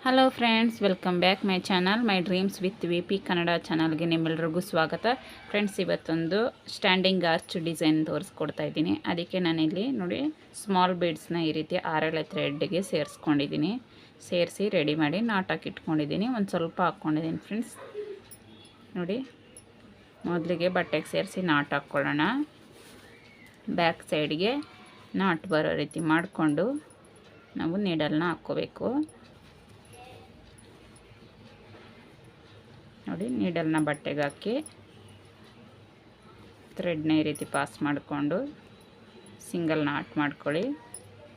Hello friends, welcome back my channel my dreams with V Kannada ಚಾನಲ್ಗೆ ನಿಮ್ಮೆಲ್ಲರಿಗೂ ಸ್ವಾಗತ. Friends, ಇವತ್ತೊಂದು ಸ್ಟ್ಯಾಂಡಿಂಗ್ ಆರ್ಚ್ ಡಿಸೈನ್ ತೋರಿಸ್ಕೊಡ್ತಾ ಇದ್ದೀನಿ. ಅದಕ್ಕೆ ನಾನಿಲ್ಲಿ ನೋಡಿ ಸ್ಮಾಲ್ ಬೀಡ್ಸ್ನ ಈ ರೀತಿ 6 ಥ್ರೆಡ್ಗೆ ಸೇರಿಸ್ಕೊಂಡಿದ್ದೀನಿ. ಸೇರಿಸಿ ರೆಡಿ ಮಾಡಿ ನಾಟ್ ಹಾಕಿ ಇಟ್ಕೊಂಡಿದ್ದೀನಿ. ಒಂದು ಸ್ವಲ್ಪ ಹಾಕ್ಕೊಂಡಿದ್ದೀನಿ ಫ್ರೆಂಡ್ಸ್. ನೋಡಿ, ಮೊದಲಿಗೆ ಬಟ್ಟೆಗೆ ಸೇರಿಸಿ ನಾಟ್ ಹಾಕ್ಕೊಳ್ಳೋಣ. ಬ್ಯಾಕ್ ಸೈಡ್ಗೆ ನಾಟ್ ಬರೋ ರೀತಿ ಮಾಡಿಕೊಂಡು ನಾವು ನೀಡಲ್ನ ಹಾಕ್ಕೋಬೇಕು. ನೋಡಿ, ನೀಡಲ್ನ ಬಟ್ಟೆಗೆ ಹಾಕಿ ಥ್ರೆಡ್ನ ಈ ರೀತಿ ಪಾಸ್ ಮಾಡಿಕೊಂಡು ಸಿಂಗಲ್ ನಾಟ್ ಮಾಡ್ಕೊಳ್ಳಿ.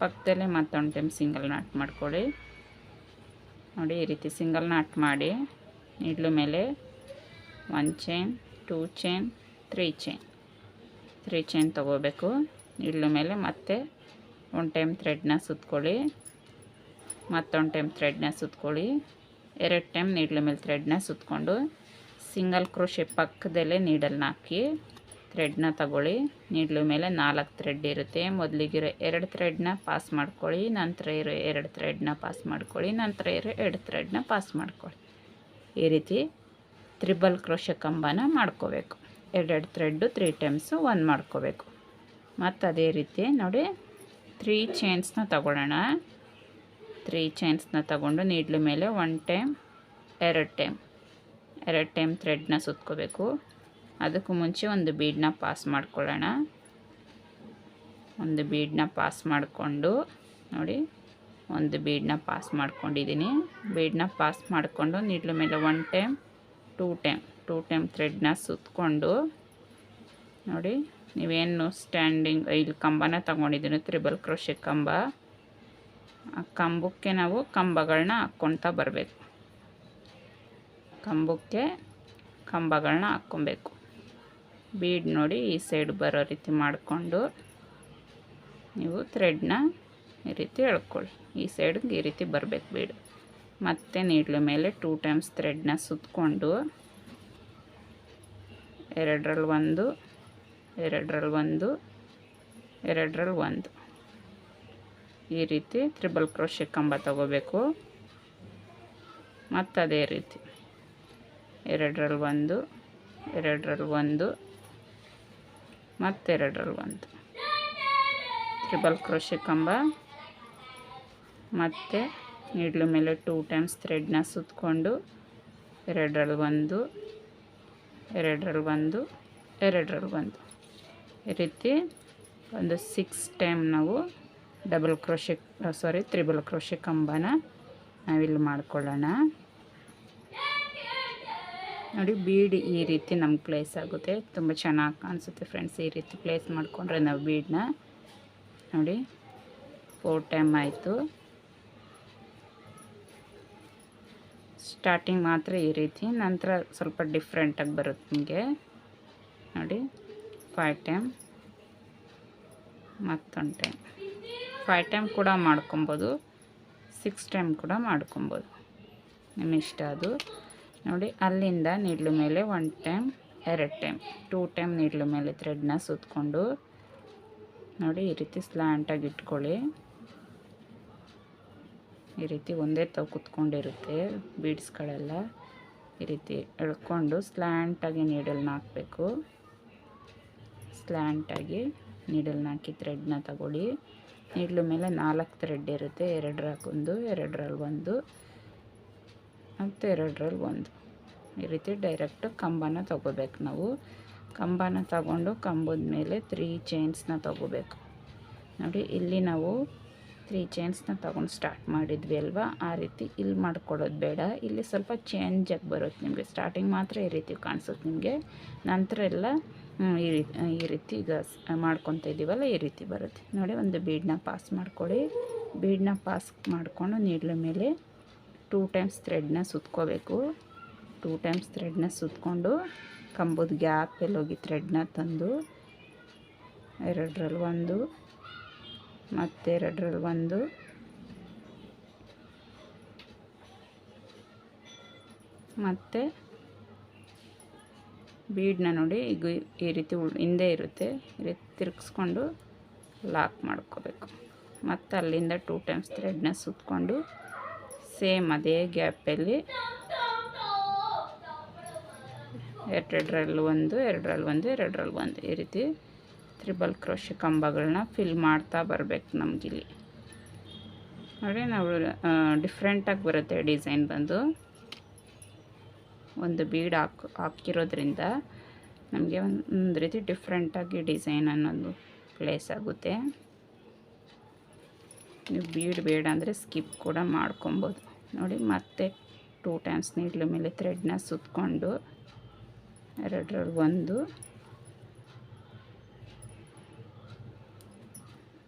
ಪಕ್ಕದಲ್ಲೇ ಮತ್ತೊಂದು ಟೈಮ್ ಸಿಂಗಲ್ ನಾಟ್ ಮಾಡ್ಕೊಳ್ಳಿ. ನೋಡಿ, ಈ ರೀತಿ ಸಿಂಗಲ್ ನಾಟ್ ಮಾಡಿ ನೀಡ್ಲು ಮೇಲೆ 1 ಚೈನ್, 2 ಚೈನ್, 3 ಚೈನ್ ತೊಗೋಬೇಕು. ನೀಡ್ಲು ಮೇಲೆ ಮತ್ತೆ ಒಂದು ಟೈಮ್ ಥ್ರೆಡ್ನ ಸುತ್ಕೊಳ್ಳಿ, ಮತ್ತೊಂದು ಟೈಮ್ ಥ್ರೆಡ್ನ ಸುತ್ಕೊಳ್ಳಿ. 2 ಟೈಮ್ ನೀಡ್ಲ ಮೇಲೆ ಥ್ರೆಡ್ನ ಸುತ್ತಕೊಂಡು ಸಿಂಗಲ್ ಕ್ರೋಶೆ ಪಕ್ಕದಲ್ಲೇ ನೀಡಲ್ನ ಹಾಕಿ ಥ್ರೆಡ್ನ ತಗೊಳ್ಳಿ. ನೀಡ್ಲ ಮೇಲೆ 4 ಥ್ರೆಡ್ ಇರುತ್ತೆ. ಮೊದಲಿಗಿರೋ 2 ಥ್ರೆಡ್ನ ಪಾಸ್ ಮಾಡ್ಕೊಳ್ಳಿ, ನಂತರ ಇರೋ 2 ಥ್ರೆಡ್ನ ಪಾಸ್ ಮಾಡ್ಕೊಳ್ಳಿ, ನಂತರ ಇರೋ 2 ಥ್ರೆಡ್ನ ಪಾಸ್ ಮಾಡ್ಕೊಳ್ಳಿ. ಈ ರೀತಿ ತ್ರಿಬಲ್ ಕ್ರೋಶೆ ಕಂಬನ ಮಾಡ್ಕೋಬೇಕು. 2 ಥ್ರೆಡ್ಡು 3 ಟೈಮ್ಸು 1 ಮಾಡ್ಕೋಬೇಕು. ಮತ್ತು ಅದೇ ರೀತಿ ನೋಡಿ 3 ಚೈನ್ಸ್ನ ತಗೊಳ್ಳೋಣ. 3 ಚೈನ್ಸ್ನ ತಗೊಂಡು ನೀಡ್ಲು ಮೇಲೆ 1 ಟೈಮ್ 2 ಟೈಮ್ ಥ್ರೆಡ್ನ ಸುತ್ಕೋಬೇಕು. ಅದಕ್ಕೂ ಮುಂಚೆ ಒಂದು ಬೀಡನ್ನ ಪಾಸ್ ಮಾಡ್ಕೊಳ್ಳೋಣ. ಒಂದು ಬೀಡನ್ನ ಪಾಸ್ ಮಾಡಿಕೊಂಡು ನೋಡಿ, ಒಂದು ಬೀಡನ್ನ ಪಾಸ್ ಮಾಡ್ಕೊಂಡಿದ್ದೀನಿ. ಬೀಡನ್ನ ಪಾಸ್ ಮಾಡಿಕೊಂಡು ನೀಡ್ಲು ಮೇಲೆ 1 ಟೈಮ್ 2 ಟೈಮ್ ಥ್ರೆಡ್ನ ಸುತ್ತಕೊಂಡು ನೋಡಿ, ನೀವೇನು ಸ್ಟ್ಯಾಂಡಿಂಗ್ ಇಲ್ಲಿ ಕಂಬನ ತಗೊಂಡಿದ್ದೀನಿ, ತ್ರಿಬಲ್ ಕ್ರೋಶೆ ಕಂಬ. ಆ ಕಂಬಕ್ಕೆ ನಾವು ಕಂಬಗಳನ್ನ ಹಾಕ್ಕೊಳ್ತಾ ಬರಬೇಕು. ಕಂಬಕ್ಕೆ ಕಂಬಗಳನ್ನ ಹಾಕ್ಕೊಬೇಕು. ಬೀಡ್ ನೋಡಿ ಈ ಸೈಡ್ ಬರೋ ರೀತಿ ಮಾಡಿಕೊಂಡು ನೀವು ಥ್ರೆಡ್ನ ಈ ರೀತಿ ಎಳ್ಕೊಳ್ಳಿ. ಈ ಸೈಡ್ಗೆ ಈ ರೀತಿ ಬರಬೇಕು ಬೀಡ್. ಮತ್ತು ನೀಡ್ಲ ಮೇಲೆ 2 ಟೈಮ್ಸ್ ಥ್ರೆಡ್ನ ಸುತ್ತಕೊಂಡು 2ರಲ್ಲಿ 1, 2ರಲ್ಲಿ 1, 2ರಲ್ಲಿ 1 ಈ ರೀತಿ ತ್ರಿಬಲ್ ಕ್ರೋಶೆ ಕಂಬ ತಗೋಬೇಕು. ಮತ್ತು ಅದೇ ರೀತಿ 2ರಲ್ಲಿ 1, 2ರಲ್ಲಿ 1 ಮತ್ತು 2ರಲ್ಲಿ 1 ತ್ರಿಬಲ್ ಕ್ರೋಶೆ ಕಂಬ. ಮತ್ತು ನೀಡ್ಲು ಮೇಲೆ 2 ಟೈಮ್ಸ್ ಥ್ರೆಡ್ನ ಸುತ್ತಕೊಂಡು 2ರಲ್ಲಿ 1, 2ರಲ್ಲಿ 1, 2ರಲ್ಲಿ 1 ಈ ರೀತಿ ಒಂದು 6 ಟೈಮ್ ನಾವು ತ್ರಿಬಲ್ ಕ್ರೋಶೆ ಕಂಬನ ನಾವಿಲ್ಲಿ ಮಾಡ್ಕೊಳ್ಳೋಣ. ನೋಡಿ, ಬೀಡ್ ಈ ರೀತಿ ನಮ್ಗೆ ಪ್ಲೇಸ್ ಆಗುತ್ತೆ. ತುಂಬ ಚೆನ್ನಾಗಿ ಕಾಣಿಸುತ್ತೆ ಫ್ರೆಂಡ್ಸ್. ಈ ರೀತಿ ಪ್ಲೇಸ್ ಮಾಡಿಕೊಂಡ್ರೆ ನಾವು ಬೀಡನ್ನ ನೋಡಿ 4 ಟೈಮ್ ಆಯಿತು. ಸ್ಟಾರ್ಟಿಂಗ್ ಮಾತ್ರ ಈ ರೀತಿ, ನಂತರ ಸ್ವಲ್ಪ ಡಿಫ್ರೆಂಟಾಗಿ ಬರುತ್ತೆ ನಿಮಗೆ. ನೋಡಿ, 5 ಟೈಮ್, ಮತ್ತೊಂದು ಟೈಮ್ 5 ಟೈಮ್ ಕೂಡ ಮಾಡ್ಕೊಬೋದು, 6 ಟೈಮ್ ಕೂಡ ಮಾಡ್ಕೊಬೋದು, ನಿಮ್ಮ ಇಷ್ಟ ಅದು. ನೋಡಿ, ಅಲ್ಲಿಂದ ನೀಡ್ಲು ಮೇಲೆ 1 ಟೈಮ್ 2 ಟೈಮ್ 2 ಟೈಮ್ ನೀಡ್ಲು ಮೇಲೆ ಥ್ರೆಡ್ನ ಸುತ್ತಕೊಂಡು ನೋಡಿ ಈ ರೀತಿ ಸ್ಲ್ಯಾಂಟಾಗಿ ಇಟ್ಕೊಳ್ಳಿ. ಈ ರೀತಿ ಒಂದೇ ತಾವು ಕುತ್ಕೊಂಡಿರುತ್ತೆ ಬೀಡ್ಸ್ಗಳೆಲ್ಲ. ಈ ರೀತಿ ಎಳ್ಕೊಂಡು ಸ್ಲ್ಯಾಂಟಾಗಿ ನೀಡಲ್ನ ಹಾಕಬೇಕು. ಸ್ಲ್ಯಾಂಟಾಗಿ ನೀಡಲ್ನ ಹಾಕಿ ಥ್ರೆಡ್ನ ತಗೊಳ್ಳಿ. ನೀಡ್ಲು ಮೇಲೆ 4 ಥ್ರೆಡ್ ಇರುತ್ತೆ. 2ರಲ್ಲಿ 1, 2ರಲ್ಲಿ 1 ಮತ್ತು 2ರಲ್ಲಿ 1 ಈ ರೀತಿ ಡೈರೆಕ್ಟ್ ಕಂಬನ ತಗೋಬೇಕು. ನಾವು ಕಂಬನ ತಗೊಂಡು ಕಂಬದ ಮೇಲೆ 3 ಚೈನ್ಸ್ನ ತಗೋಬೇಕು. ನೋಡಿ, ಇಲ್ಲಿ ನಾವು 3 ಚೈನ್ಸ್ನ ತಗೊಂಡು ಸ್ಟಾರ್ಟ್ ಮಾಡಿದ್ವಿ ಅಲ್ವಾ, ಆ ರೀತಿ ಇಲ್ಲಿ ಮಾಡ್ಕೊಳ್ಳೋದು ಬೇಡ. ಇಲ್ಲಿ ಸ್ವಲ್ಪ ಚೇಂಜಾಗಿ ಬರುತ್ತೆ ನಿಮಗೆ. ಸ್ಟಾರ್ಟಿಂಗ್ ಮಾತ್ರ ಈ ರೀತಿ ಕಾಣಿಸುತ್ತೆ ನಿಮಗೆ, ನಂತರ ಎಲ್ಲ ಈ ರೀತಿ ಈಗ ಮಾಡ್ಕೊತ ಇದ್ದೀವಲ್ಲ ಈ ರೀತಿ ಬರುತ್ತೆ. ನೋಡಿ, ಒಂದು ಬೀಡನ್ನ ಪಾಸ್ ಮಾಡ್ಕೊಳ್ಳಿ. ಬೀಡನ್ನ ಪಾಸ್ ಮಾಡಿಕೊಂಡು ನೀಡ್ಲ ಮೇಲೆ 2 ಟೈಮ್ಸ್ ಥ್ರೆಡ್ನ ಸುತ್ಕೋಬೇಕು. 2 ಟೈಮ್ಸ್ ಥ್ರೆಡ್ನ ಸುತ್ತಕೊಂಡು ಕಂಬದ ಗ್ಯಾಪಲ್ಲಿ ಹೋಗಿ ಥ್ರೆಡ್ನ ತಂದು 2ರಲ್ಲಿ 1 ಮತ್ತು 2ರಲ್ಲಿ 1 ಮತ್ತು ಬೀಡನ್ನ ನೋಡಿ ಈಗ ಈ ರೀತಿ ಹಿಂದೆ ಇರುತ್ತೆ, ಈ ರೀತಿ ತಿರುಗಿಸ್ಕೊಂಡು ಲಾಕ್ ಮಾಡ್ಕೋಬೇಕು. ಮತ್ತು ಅಲ್ಲಿಂದ 2 ಟೈಮ್ಸ್ ಥ್ರೆಡ್ನ ಸುತ್ತಕೊಂಡು ಸೇಮ್ ಅದೇ ಗ್ಯಾಪಲ್ಲಿ ಎರಡರಲ್ಲಿ ಒಂದು, ಎರಡರಲ್ಲಿ ಒಂದು, ಎರಡರಲ್ಲಿ ಒಂದು, ಈ ರೀತಿ ತ್ರಿಬಲ್ ಕ್ರೋಶೆ ಕಂಬಗಳನ್ನ ಫಿಲ್ ಮಾಡ್ತಾ ಬರಬೇಕು ನಮಗಿಲ್ಲಿ ನೋಡಿ. ನಾವು ಡಿಫ್ರೆಂಟಾಗಿ ಬರುತ್ತೆ ಡಿಸೈನ್ ಬಂದು. ಒಂದು ಬೀಡ್ ಹಾಕಿರೋದ್ರಿಂದ ನಮಗೆ ಒಂದು ರೀತಿ ಡಿಫ್ರೆಂಟಾಗಿ ಡಿಸೈನ್ ಅನ್ನೋದು ಪ್ಲೇಸ್ ಆಗುತ್ತೆ. ನೀವು ಬೀಡ್ ಬೇಡ ಅಂದರೆ ಸ್ಕಿಪ್ ಕೂಡ ಮಾಡ್ಕೊಬೋದು ನೋಡಿ. ಮತ್ತೆ 2 ಟೈಮ್ಸ್ ನೀಡ್ಲ ಮೇಲೆ ಥ್ರೆಡ್ನ ಸುತ್ತಕೊಂಡು ಎರಡರಲ್ಲಿ ಒಂದು,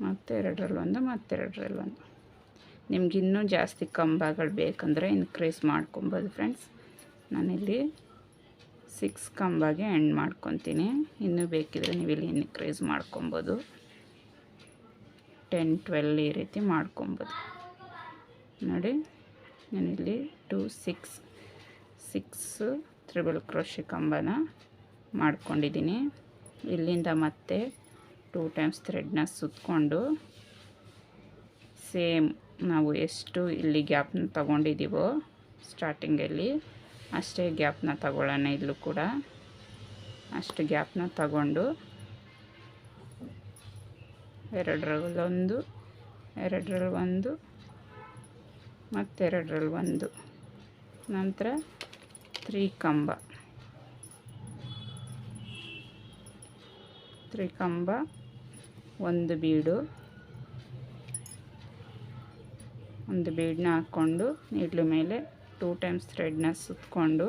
ಮತ್ತು ಎರಡರಲ್ಲಿ ಒಂದು, ಮತ್ತು ಎರಡರಲ್ಲಿ ಒಂದು. ನಿಮ್ಗೆ ಇನ್ನೂ ಜಾಸ್ತಿ ಕಂಬಗಳು ಬೇಕಂದರೆ ಇನ್ಕ್ರೀಸ್ ಮಾಡ್ಕೊಬೋದು ಫ್ರೆಂಡ್ಸ್. ನಾನಿಲ್ಲಿ 6 ಕಂಬಗೆ ಎಂಡ್ ಮಾಡ್ಕೊತೀನಿ. ಇನ್ನೂ ಬೇಕಿದ್ರೆ ನೀವು ಇಲ್ಲಿ ಇನ್ಕ್ರೀಸ್ ಮಾಡ್ಕೊಬೋದು. 10, 12 ಈ ರೀತಿ ಮಾಡ್ಕೊಬೋದು ನೋಡಿ. ನಾನಿಲ್ಲಿ 2, 6 ತ್ರಿಬಲ್ ಕ್ರೋಶೆ ಕಂಬನ ಮಾಡ್ಕೊಂಡಿದ್ದೀನಿ. ಇಲ್ಲಿಂದ ಮತ್ತೆ 2 ಟೈಮ್ಸ್ ಥ್ರೆಡ್ನ ಸುತ್ತಕೊಂಡು ಸೇಮ್ ನಾವು ಎಷ್ಟು ಇಲ್ಲಿ ಗ್ಯಾಪ್ನ ತಗೊಂಡಿದ್ದೀವೋ ಸ್ಟಾರ್ಟಿಂಗಲ್ಲಿ ಅಷ್ಟೇ ಗ್ಯಾಪ್ನ ತಗೊಳ್ಳೋಣ. ಇಲ್ಲೂ ಕೂಡ ಅಷ್ಟು ಗ್ಯಾಪ್ನ ತಗೊಂಡು ಎರಡರಲ್ಲಿ ಒಂದು, ಎರಡರಲ್ಲಿ ಒಂದು, ಮತ್ತೆರಡರಲ್ಲಿ ಒಂದು, ನಂತರ 3 ಕಂಬ, 3 ಕಂಬ, ಒಂದು ಬೀಡು, ಒಂದು ಬೀಡನ್ನ ಹಾಕ್ಕೊಂಡು ನೀಡ್ಲು ಮೇಲೆ 2 ಟೈಮ್ಸ್ ಥ್ರೆಡ್ನ ಸುತ್ತಕೊಂಡು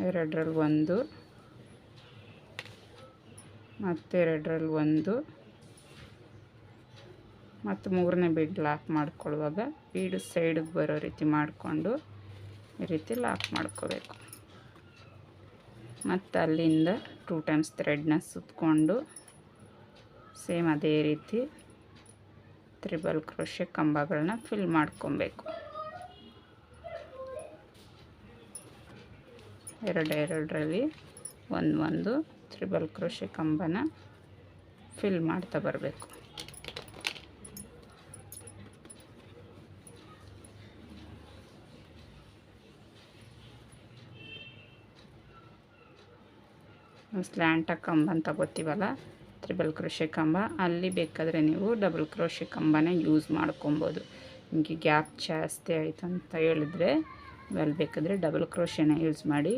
ಎರಡರಲ್ಲಿ ಒಂದು, ಮತ್ತು ಎರಡರಲ್ಲಿ ಒಂದು, ಮತ್ತು ಮೂರನೇ ಬೀಡ್ ಲಾಕ್ ಮಾಡ್ಕೊಳ್ಳುವಾಗ ಬೀಡು ಸೈಡಿಗೆ ಬರೋ ರೀತಿ ಮಾಡಿಕೊಂಡು ಈ ರೀತಿ ಲಾಕ್ ಮಾಡ್ಕೋಬೇಕು. ಮತ್ತು ಅಲ್ಲಿಂದ 2 ಟೈಮ್ಸ್ ಥ್ರೆಡ್ನ ಸುತ್ತಕೊಂಡು ಸೇಮ್ ಅದೇ ರೀತಿ ತ್ರಿಬಲ್ ಕ್ರೋಶೆ ಕಂಬಗಳನ್ನ ಫಿಲ್ ಮಾಡ್ಕೊಬೇಕು. ಎರಡರಲ್ಲಿ ಒಂದು ತ್ರಿಬಲ್ ಕ್ರೋಶೆ ಕಂಬನ ಫಿಲ್ ಮಾಡ್ತಾ ಬರಬೇಕು. ಸ್ಲ್ಯಾಂಟಾಗಿ ಕಂಬನ ತಗೋತೀವಲ್ಲ ತ್ರಿಬಲ್ ಕ್ರೋಶೆ ಕಂಬ, ಅಲ್ಲಿ ಬೇಕಾದರೆ ನೀವು ಡಬಲ್ ಕ್ರೋಶೆ ಕಂಬನ ಯೂಸ್ ಮಾಡ್ಕೊಬೋದು. ನಿಮಗೆ ಗ್ಯಾಪ್ ಜಾಸ್ತಿ ಆಯಿತು ಅಂತ ಹೇಳಿದ್ರೆ ಅಲ್ಲಿ ಬೇಕಾದರೆ ಡಬಲ್ ಕ್ರೋಶೆನ ಯೂಸ್ ಮಾಡಿ.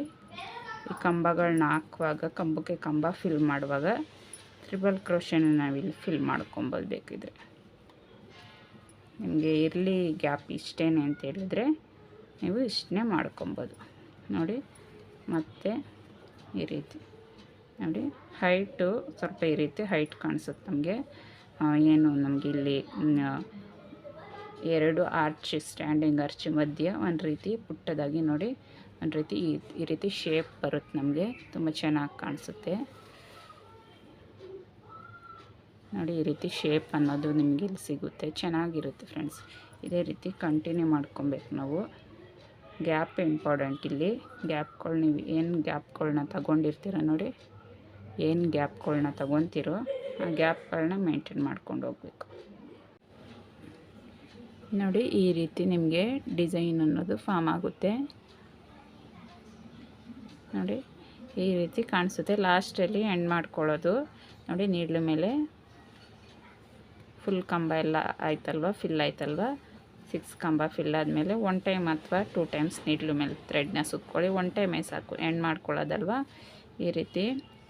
ಈ ಕಂಬಗಳನ್ನ ಹಾಕುವಾಗ ಕಂಬಕ್ಕೆ ಕಂಬ ಫಿಲ್ ಮಾಡುವಾಗ ತ್ರಿಬಲ್ ಕ್ರೋಶೆನ ನಾವಿಲ್ಲಿ ಫಿಲ್ ಮಾಡ್ಕೊಬೋದು ಬೇಕಿದ್ರೆ. ನಿಮಗೆ ಇರಲಿ ಗ್ಯಾಪ್ ಇಷ್ಟೇನೆ ಅಂತ ಹೇಳಿದ್ರೆ ನೀವು ಇಷ್ಟನ್ನೇ ಮಾಡ್ಕೊಬೋದು ನೋಡಿ. ಮತ್ತು ಈ ರೀತಿ ನೋಡಿ ಹೈಟು ಸ್ವಲ್ಪ ಈ ರೀತಿ ಹೈಟ್ ಕಾಣಿಸುತ್ತೆ ನಮಗೆ. ಏನು ನಮಗೆ ಇಲ್ಲಿ 2 ಆರ್ಚ್ ಸ್ಟ್ಯಾಂಡಿಂಗ್ ಆರ್ಚ್ ಮಧ್ಯೆ ಒಂದು ರೀತಿ ಪುಟ್ಟದಾಗಿ ನೋಡಿ ಒಂದು ರೀತಿ ಈ ರೀತಿ ಶೇಪ್ ಬರುತ್ತೆ ನಮಗೆ. ತುಂಬ ಚೆನ್ನಾಗಿ ಕಾಣಿಸುತ್ತೆ ನೋಡಿ. ಈ ರೀತಿ ಶೇಪ್ ಅನ್ನೋದು ನಿಮಗೆ ಇಲ್ಲಿ ಸಿಗುತ್ತೆ, ಚೆನ್ನಾಗಿರುತ್ತೆ ಫ್ರೆಂಡ್ಸ್. ಇದೇ ರೀತಿ ಕಂಟಿನ್ಯೂ ಮಾಡ್ಕೊಬೇಕು ನಾವು. ಗ್ಯಾಪ್ ಇಂಪಾರ್ಟೆಂಟ್ ಇಲ್ಲಿ. ಗ್ಯಾಪ್ಗಳು ನೀವು ಏನು ಗ್ಯಾಪ್ಗಳನ್ನ ತಗೊಂಡಿರ್ತೀರ ನೋಡಿ, ಏನು ಗ್ಯಾಪ್ಗಳನ್ನ ತಗೊತೀರೋ ಆ ಗ್ಯಾಪ್ಗಳನ್ನ ಮೇಂಟೈನ್ ಮಾಡ್ಕೊಂಡು ಹೋಗಬೇಕು ನೋಡಿ. ಈ ರೀತಿ ನಿಮಗೆ ಡಿಸೈನ್ ಅನ್ನೋದು ಫಾರ್ಮ್ ಆಗುತ್ತೆ ನೋಡಿ. ಈ ರೀತಿ ಕಾಣಿಸುತ್ತೆ. ಲಾಸ್ಟಲ್ಲಿ ಎಂಡ್ ಮಾಡ್ಕೊಳ್ಳೋದು ನೋಡಿ. ನೀಡ್ಲ ಮೇಲೆ ಫುಲ್ ಕಂಬ ಎಲ್ಲ ಆಯ್ತಲ್ವ, ಫಿಲ್ ಆಯ್ತಲ್ವ. 6 ಕಂಬ ಫಿಲ್ ಆದಮೇಲೆ 1 ಟೈಮ್ ಅಥವಾ 2 ಟೈಮ್ಸ್ ನೀಡ್ಲ ಮೇಲೆ ಥ್ರೆಡ್ನ ಸುತ್ಕೊಳ್ಳಿ. 1 ಟೈಮೇ ಸಾಕು ಎಂಡ್ ಮಾಡ್ಕೊಳ್ಳೋದಲ್ವ. ಈ ರೀತಿ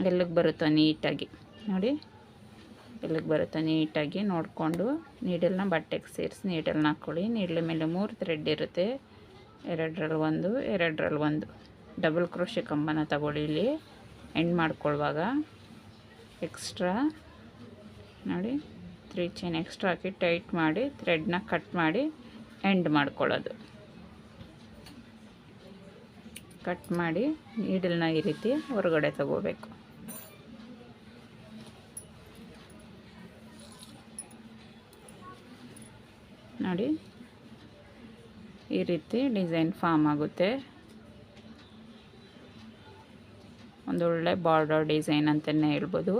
ಎಲ್ಲಿಗೆ ಬರುತ್ತೋ ನೀಟಾಗಿ ನೋಡಿ, ಎಲ್ಲಿಗೆ ಬರುತ್ತೋ ನೀಟಾಗಿ ನೋಡಿಕೊಂಡು ನೀಡಲ್ನ ಬಟ್ಟೆಗೆ ಸೇರಿಸಿ ನೀಡಲ್ನ ಹಾಕ್ಕೊಳ್ಳಿ. ನೀಡ್ಲ ಮೇಲೆ 3 ಥ್ರೆಡ್ ಇರುತ್ತೆ. ಎರಡರಲ್ಲಿ ಒಂದು, ಎರಡರಲ್ಲಿ ಒಂದು ಡಬಲ್ ಕ್ರೋಶೆ ಕಂಬನ ತಗೊಳ್ಳಿ. ಇಲ್ಲಿ ಎಂಡ್ ಮಾಡ್ಕೊಳ್ಳುವಾಗ ಎಕ್ಸ್ಟ್ರಾ ನೋಡಿ 3 ಚೈನ್ ಎಕ್ಸ್ಟ್ರಾ ಹಾಕಿ ಟೈಟ್ ಮಾಡಿ ಥ್ರೆಡ್ನ ಕಟ್ ಮಾಡಿ ಎಂಡ್ ಮಾಡ್ಕೊಳ್ಳೋದು. ಕಟ್ ಮಾಡಿ ನೀಡಲ್ನ ಈ ರೀತಿ ಹೊರಗಡೆ ತಗೋಬೇಕು ನೋಡಿ. ಈ ರೀತಿ ಡಿಸೈನ್ ಫಾರ್ಮ್ ಆಗುತ್ತೆ. ಒಂದೊಳ್ಳೆ ಬಾರ್ಡರ್ ಡಿಸೈನ್ ಅಂತಲೇ ಹೇಳ್ಬೋದು.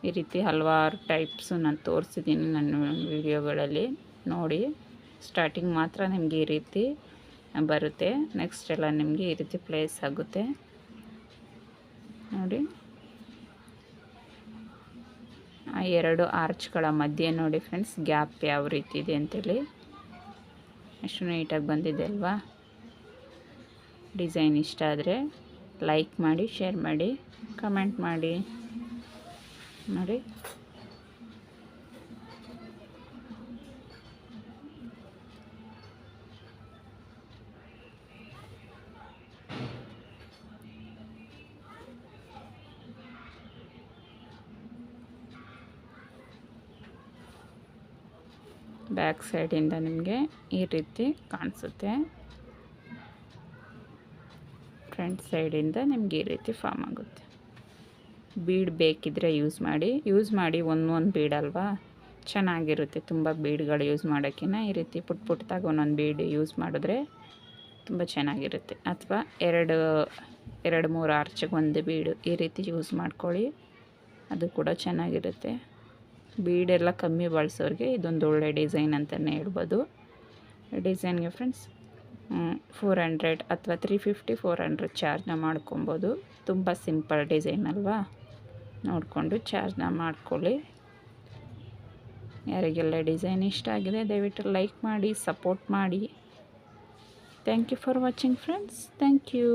ಈ ರೀತಿ ಹಲವಾರು ಟೈಪ್ಸು ನಾನು ತೋರಿಸಿದ್ದೀನಿ ನನ್ನ ವಿಡಿಯೋಗಳಲ್ಲಿ ನೋಡಿ. ಸ್ಟಾರ್ಟಿಂಗ್ ಮಾತ್ರ ನಿಮಗೆ ಈ ರೀತಿ ಬರುತ್ತೆ, ನೆಕ್ಸ್ಟ್ ಎಲ್ಲ ನಿಮಗೆ ಈ ರೀತಿ ಪ್ಲೇಸ್ ಆಗುತ್ತೆ ನೋಡಿ. ಆ 2 ಆರ್ಚ್ಗಳ ಮಧ್ಯೆ ನೋಡಿ ಫ್ರೆಂಡ್ಸ್ ಗ್ಯಾಪ್ ಯಾವ ರೀತಿ ಇದೆ ಅಂತೇಳಿ, ಎಷ್ಟು ನೀಟಾಗಿ ಬಂದಿದೆ ಅಲ್ವಾ. ಡಿಸೈನ್ ಇಷ್ಟ ಆದರೆ ಲೈಕ್ ಮಾಡಿ, ಶೇರ್ ಮಾಡಿ, ಕಮೆಂಟ್ ಮಾಡಿ ನೋಡಿ. ಬ್ಯಾಕ್ ಸೈಡಿಂದ ನಿಮಗೆ ಈ ರೀತಿ ಕಾಣಿಸುತ್ತೆ, ಫ್ರಂಟ್ ಸೈಡಿಂದ ನಿಮಗೆ ಈ ರೀತಿ ಫಾರ್ಮ್ ಆಗುತ್ತೆ. ಬೀಡ್ ಬೇಕಿದ್ದರೆ ಯೂಸ್ ಮಾಡಿ ಒಂದೊಂದು ಬೀಡ್ ಅಲ್ವಾ ಚೆನ್ನಾಗಿರುತ್ತೆ. ತುಂಬ ಬೀಡ್ಗಳು ಯೂಸ್ ಮಾಡೋಕ್ಕಿಂತ ಈ ರೀತಿ ಪುಟ್ ಪುಟ್ಟದಾಗಿ ಒಂದೊಂದು ಬೀಡ್ ಯೂಸ್ ಮಾಡಿದ್ರೆ ತುಂಬ ಚೆನ್ನಾಗಿರುತ್ತೆ. ಅಥವಾ 2-3 ಆರ್ಚಿಗೆ ಒಂದು ಬೀಡು ಈ ರೀತಿ ಯೂಸ್ ಮಾಡ್ಕೊಳ್ಳಿ, ಅದು ಕೂಡ ಚೆನ್ನಾಗಿರುತ್ತೆ. ಬೀಡೆಲ್ಲ ಕಮ್ಮಿ ಬಳಸೋರಿಗೆ ಇದೊಂದು ಒಳ್ಳೆ ಡಿಸೈನ್ ಅಂತಲೇ ಹೇಳ್ಬೋದು. ಡಿಸೈನ್ಗೆ ಫ್ರೆಂಡ್ಸ್ 400 ಅಥವಾ 350-400 ಚಾರ್ಜ್ನ ಮಾಡ್ಕೊಬೋದು. ತುಂಬ ಸಿಂಪಲ್ ಡಿಸೈನ್ ಅಲ್ವಾ, ನೋಡಿಕೊಂಡು ಚಾರ್ಜ್ನ ಮಾಡ್ಕೊಳ್ಳಿ. ಯಾರಿಗೆಲ್ಲ ಡಿಸೈನ್ ಇಷ್ಟ ಆಗಿದೆ ದಯವಿಟ್ಟು ಲೈಕ್ ಮಾಡಿ, ಸಪೋರ್ಟ್ ಮಾಡಿ. Thank you for watching friends, thank you.